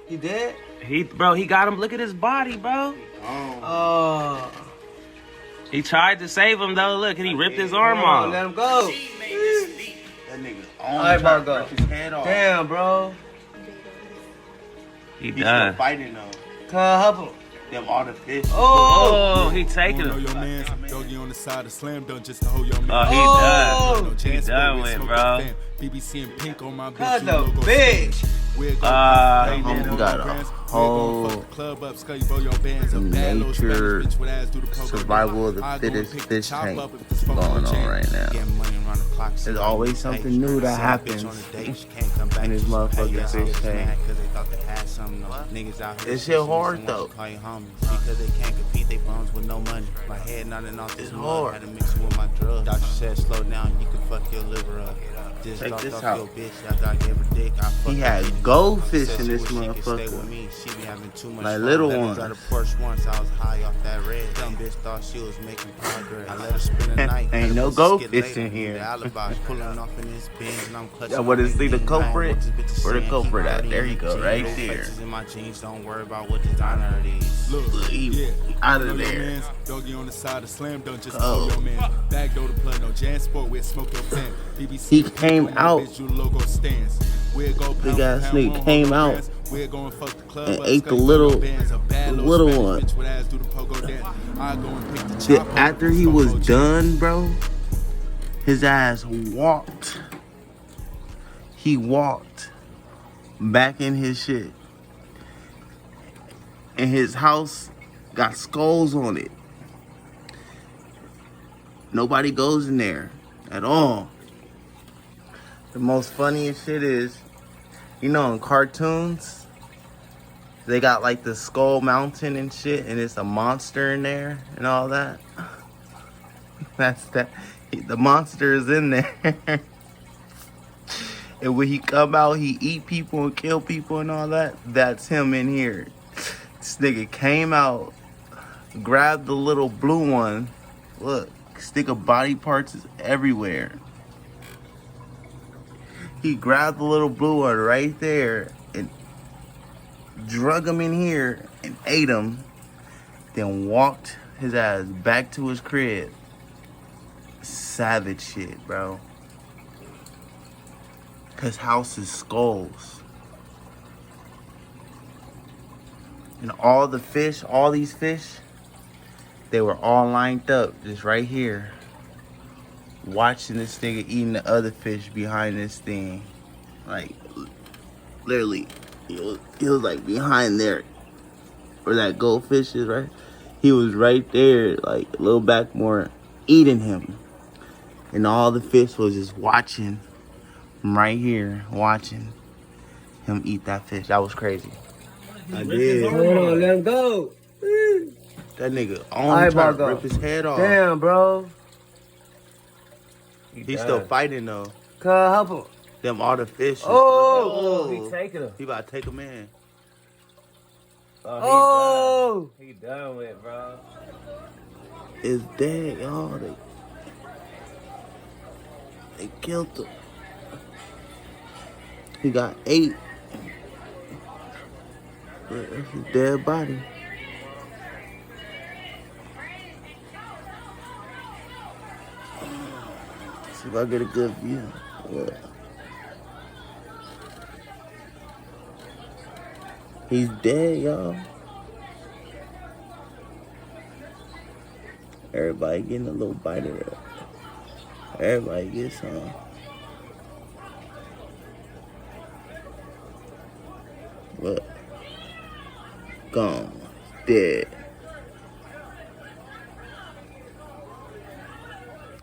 He dead? Bro, he got him. Look at his body, bro. Oh. He tried to save him though. Look, and he ripped his arm off. Let him go. That nigga's on. Alright, Trying to go. rip his head off. Damn, bro. He He's done. still fighting though. Help him. Them all the fish. Oh, he taking him. Your man's doggy on the side of slam dunk just to hold your man. Oh, he done. He done with, bro. BBC and pink on my God, the bitch. He got a whole nature survival of the fittest fish tank going on right now. There's always something new that happens in this motherfucking fish tank. This shit hard though. It's hard. Doctor said slow down, you can fuck your liver up. Check this out. He had goldfish in this motherfucker. Like little ones. Ain't no goldfish in here. Yeah, what is the culprit? Where the culprit at? There you go, right there. Look, he out of there. Oh. He came out. Big ass nigga came out and ate the little one. After he was done, bro, his ass walked. He walked back in his shit. And his house got skulls on it. Nobody goes in there at all. The most funniest shit is, you know, in cartoons, they got like the Skull Mountain and shit, and it's a monster in there and all that. That's that. The monster is in there. And when he come out, he eat people and kill people and all that. That's him in here. This nigga came out, grabbed the little blue one. Look, stick of body parts is everywhere. He grabbed the little blue one right there and drug him in here and ate him. Then walked his ass back to his crib. Savage shit, bro. His house is skulls. And all the fish, all these fish, they were all lined up just right here. Watching this nigga eating the other fish behind this thing. Like, literally, he was like behind there. Where that goldfish is, right? He was right there, like a little back more, eating him. And all the fish was just watching from right here, watching him eat that fish. That was crazy. I did. Hold on, let him go. That nigga only trying to rip his head off. Damn, bro. He's still fighting though. Help him. Them all the fish. Oh, he taking him. He about to take him in. Oh, he done with, bro. It's dead, y'all. They killed him. He got 8. That's his dead body. See if I get a good view. Yeah. He's dead, y'all. Everybody getting a little bite of it. Everybody gets some. Look. Gone. Dead.